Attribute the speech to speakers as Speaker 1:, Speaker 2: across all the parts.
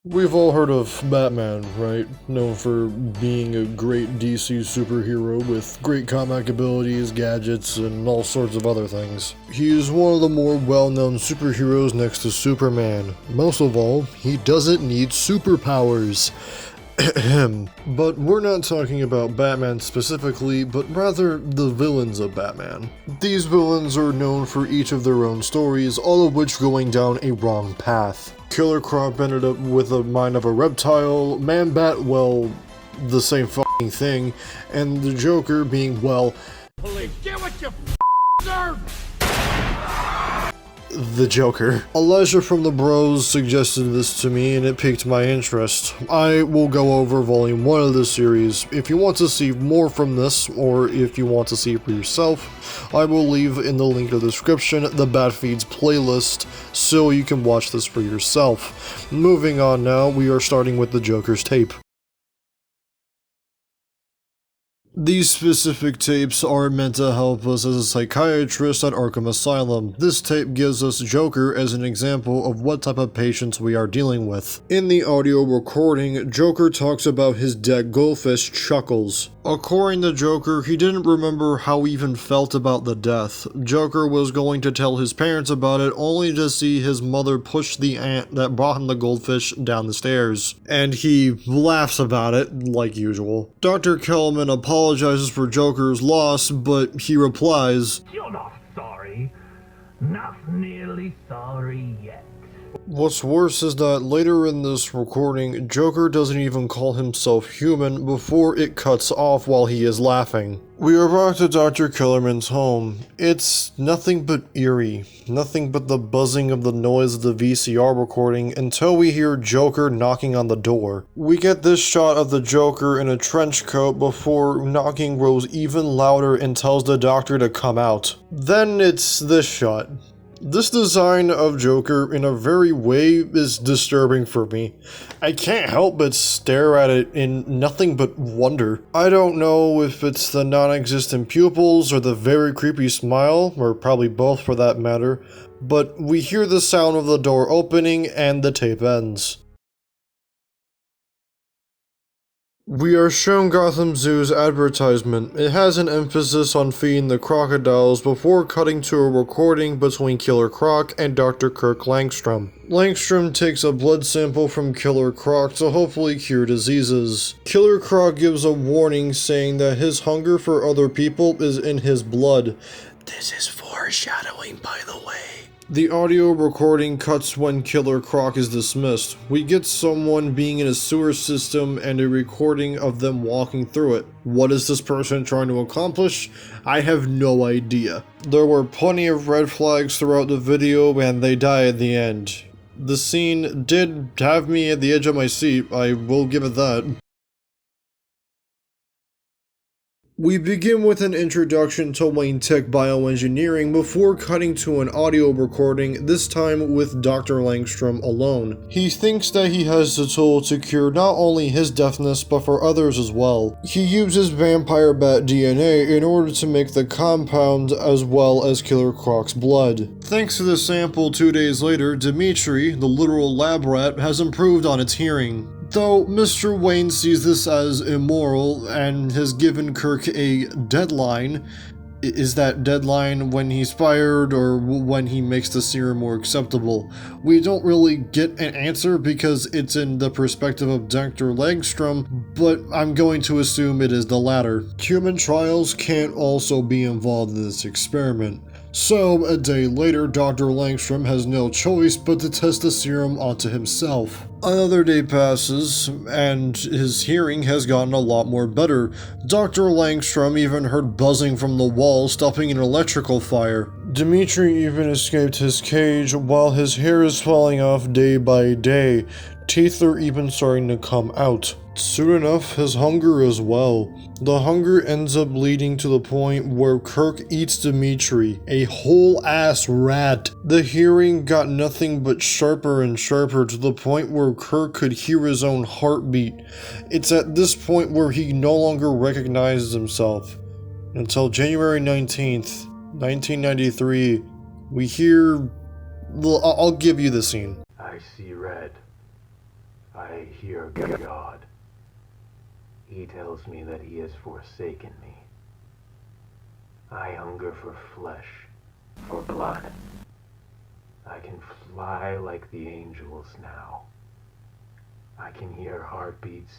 Speaker 1: We've all heard of Batman, right? Known for being a great DC superhero with great comic abilities, gadgets, and all sorts of other things. He's one of the more well-known superheroes next to Superman. Most of all, he doesn't need superpowers. But we're not talking about Batman specifically, but rather the villains of Batman. These villains are known for each of their own stories, all of which going down a wrong path. Killer Croc ended up with the mind of a reptile, Man-Bat, well, the same fucking thing, and the Joker being, well,
Speaker 2: Police, get what you deserve!
Speaker 1: the Joker. Elijah from the Bros suggested this to me and it piqued my interest. I will go over volume 1 of this series. If you want to see more from this, or if you want to see it for yourself, I will leave in the link in the description the Batfeeds playlist so you can watch this for yourself. Moving on now, we are starting with the Joker's tape. These specific tapes are meant to help us as a psychiatrist at Arkham Asylum. This tape gives us Joker as an example of what type of patients we are dealing with. In the audio recording, Joker talks about his dead goldfish, Chuckles. According to Joker, he didn't remember how he even felt about the death. Joker was going to tell his parents about it only to see his mother push the ant that brought him the goldfish down the stairs. And he laughs about it, like usual. Dr. Kelman apologizes for Joker's loss, but he replies,
Speaker 3: "You're not sorry. Not nearly sorry yet."
Speaker 1: What's worse is that later in this recording, Joker doesn't even call himself human before it cuts off while he is laughing. We are brought to Dr. Kellerman's home. It's nothing but eerie, nothing but the buzzing of the noise of the VCR recording until we hear Joker knocking on the door. We get this shot of the Joker in a trench coat before knocking grows even louder and tells the doctor to come out. Then it's this shot. This design of Joker in a very way is disturbing for me. I can't help but stare at it in nothing but wonder. I don't know if it's the non-existent pupils or the very creepy smile, or probably both for that matter, but we hear the sound of the door opening and the tape ends. We are shown Gotham Zoo's advertisement. It has an emphasis on feeding the crocodiles before cutting to a recording between Killer Croc and Dr. Kirk Langstrom. Langstrom takes a blood sample from Killer Croc to hopefully cure diseases. Killer Croc gives a warning saying that his hunger for other people is in his blood. This is foreshadowing, by the way. The audio recording cuts when Killer Croc is dismissed. We get someone being in a sewer system and a recording of them walking through it. What is this person trying to accomplish? I have no idea. There were plenty of red flags throughout the video and they die at the end. The scene did have me at the edge of my seat, I will give it that. We begin with an introduction to Wayne Tech Bioengineering before cutting to an audio recording, this time with Dr. Langstrom alone. He thinks that he has the tool to cure not only his deafness but for others as well. He uses vampire bat DNA in order to make the compound as well as Killer Croc's blood. Thanks to the sample 2 days later, Dimitri, the literal lab rat, has improved on its hearing. Though Mr. Wayne sees this as immoral and has given Kirk a deadline. Is that deadline when he's fired or when he makes the serum more acceptable? We don't really get an answer because it's in the perspective of Dr. Langstrom, but I'm going to assume it is the latter. Human trials can't also be involved in this experiment. So, a day later, Dr. Langstrom has no choice but to test the serum onto himself. Another day passes, and his hearing has gotten a lot more better. Dr. Langstrom even heard buzzing from the wall, stopping an electrical fire. Dimitri even escaped his cage while his hair is falling off day by day. Teeth are even starting to come out. Soon enough, his hunger as well. The hunger ends up leading to the point where Kirk eats Dimitri, a whole ass rat. The hearing got nothing but sharper and sharper to the point where Kirk could hear his own heartbeat. It's at this point where he no longer recognizes himself. Until January 19th, 1993, we hear... I'll give you the scene.
Speaker 3: "I see red.
Speaker 4: I hear God. He tells me that he has forsaken me. I hunger for flesh, for blood. I can fly like the angels now. I can hear heartbeats,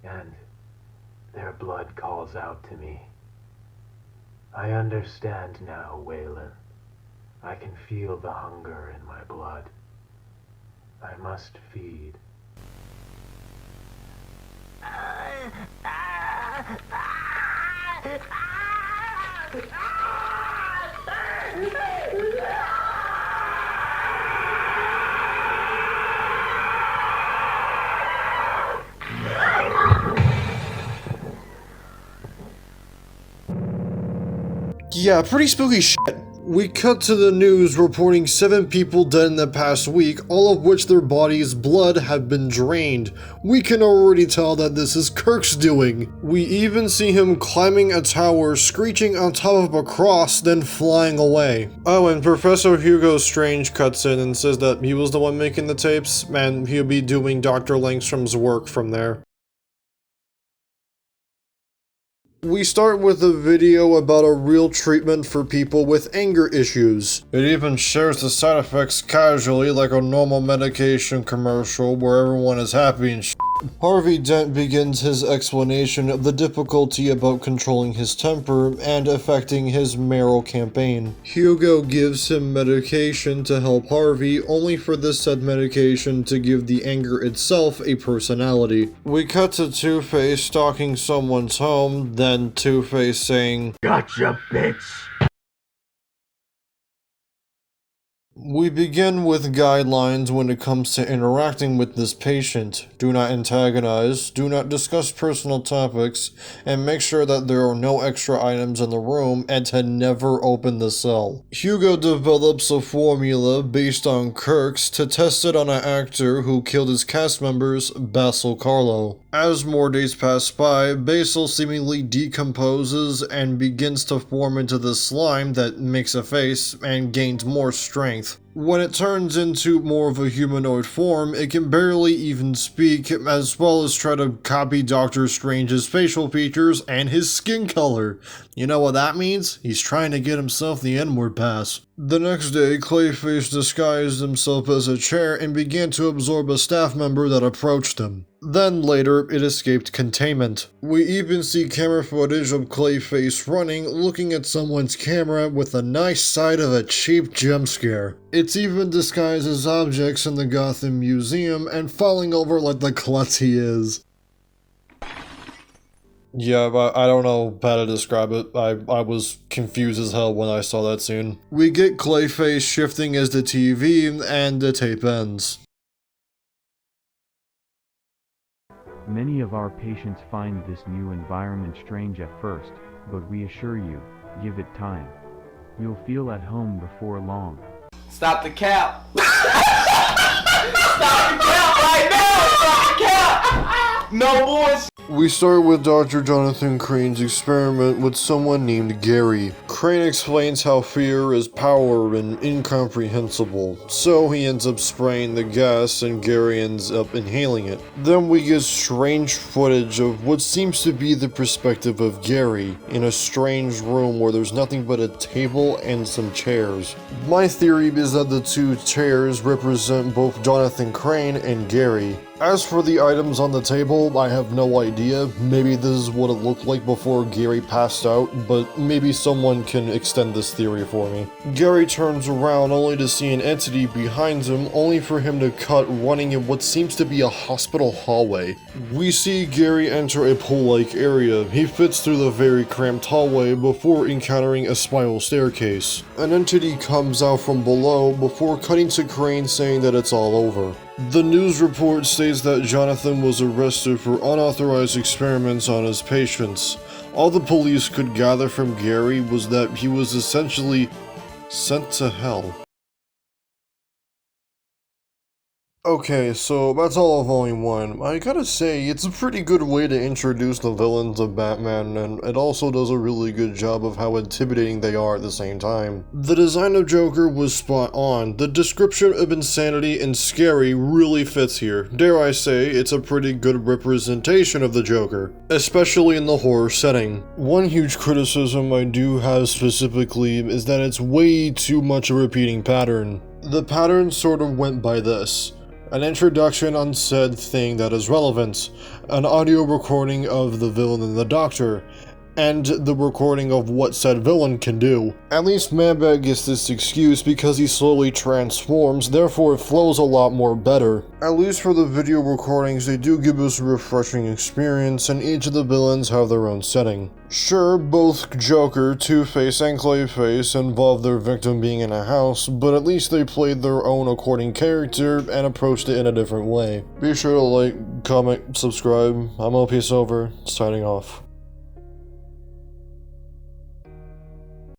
Speaker 4: and their blood calls out to me. I understand now, Waylon. I can feel the hunger in my blood. I must feed.
Speaker 1: Yeah, pretty spooky shit. We cut to the news reporting 7 people dead in the past week, all of which their bodies' blood have been drained. We can already tell that this is Kirk's doing. We even see him climbing a tower, screeching on top of a cross, then flying away. Oh, and Professor Hugo Strange cuts in and says that he was the one making the tapes, and he'll be doing Dr. Langstrom's work from there. We start with a video about a real treatment for people with anger issues. It even shares the side effects casually like a normal medication commercial where everyone is happy and shit. Harvey Dent begins his explanation of the difficulty about controlling his temper and affecting his mayoral campaign. Hugo gives him medication to help Harvey, only for this said medication to give the anger itself a personality. We cut to Two-Face stalking someone's home, then Two-Face saying,
Speaker 2: Gotcha, bitch!
Speaker 1: We begin with guidelines when it comes to interacting with this patient. Do not antagonize, do not discuss personal topics, and make sure that there are no extra items in the room and to never open the cell. Hugo develops a formula based on Kirk's to test it on an actor who killed his cast members, Basil Carlo. As more days pass by, Basil seemingly decomposes and begins to form into the slime that makes a face and gains more strength. When it turns into more of a humanoid form, it can barely even speak, as well as try to copy Doctor Strange's facial features and his skin color. You know what that means? He's trying to get himself the N-word pass. The next day, Clayface disguised himself as a chair and began to absorb a staff member that approached him. Then later, it escaped containment. We even see camera footage of Clayface running, looking at someone's camera with a nice side of a cheap jump scare. It's even disguised as objects in the Gotham Museum and falling over like the klutz he is. Yeah, but I don't know how to describe it. I was confused as hell when I saw that scene. We get Clayface shifting as the TV, and the tape ends.
Speaker 5: Many of our patients find this new environment strange at first, but we assure you, give it time. You'll feel at home before long.
Speaker 6: Stop the cap! Stop the cap right now! Stop the cap! No boys!
Speaker 1: We start with Dr. Jonathan Crane's experiment with someone named Gary. Crane explains how fear is power and incomprehensible, so he ends up spraying the gas and Gary ends up inhaling it. Then we get strange footage of what seems to be the perspective of Gary, in a strange room where there's nothing but a table and some chairs. My theory is that the two chairs represent both Jonathan Crane and Gary. As for the items on the table, I have no idea. Maybe this is what it looked like before Gary passed out, but maybe someone can extend this theory for me. Gary turns around only to see an entity behind him, only for him to cut running in what seems to be a hospital hallway. We see Gary enter a pool-like area. He fits through the very cramped hallway before encountering a spiral staircase. An entity comes out from below before cutting to Crane saying that it's all over. The news report states that Jonathan was arrested for unauthorized experiments on his patients. All the police could gather from Gary was that he was essentially sent to hell. Okay, so that's all of Volume 1. I gotta say, it's a pretty good way to introduce the villains of Batman, and it also does a really good job of how intimidating they are at the same time. The design of Joker was spot on. The description of insanity and scary really fits here. Dare I say, it's a pretty good representation of the Joker, especially in the horror setting. One huge criticism I do have specifically is that it's way too much a repeating pattern. The pattern sort of went by this. An introduction on said thing that is relevant, an audio recording of the villain and the Doctor, and the recording of what said villain can do. At least Man-Bat gets this excuse because he slowly transforms, therefore it flows a lot more better. At least for the video recordings, they do give us a refreshing experience, and each of the villains have their own setting. Sure, both Joker, Two-Face, and Clayface involve their victim being in a house, but at least they played their own according character and approached it in a different way. Be sure to like, comment, subscribe. I'm OP Silver, signing off.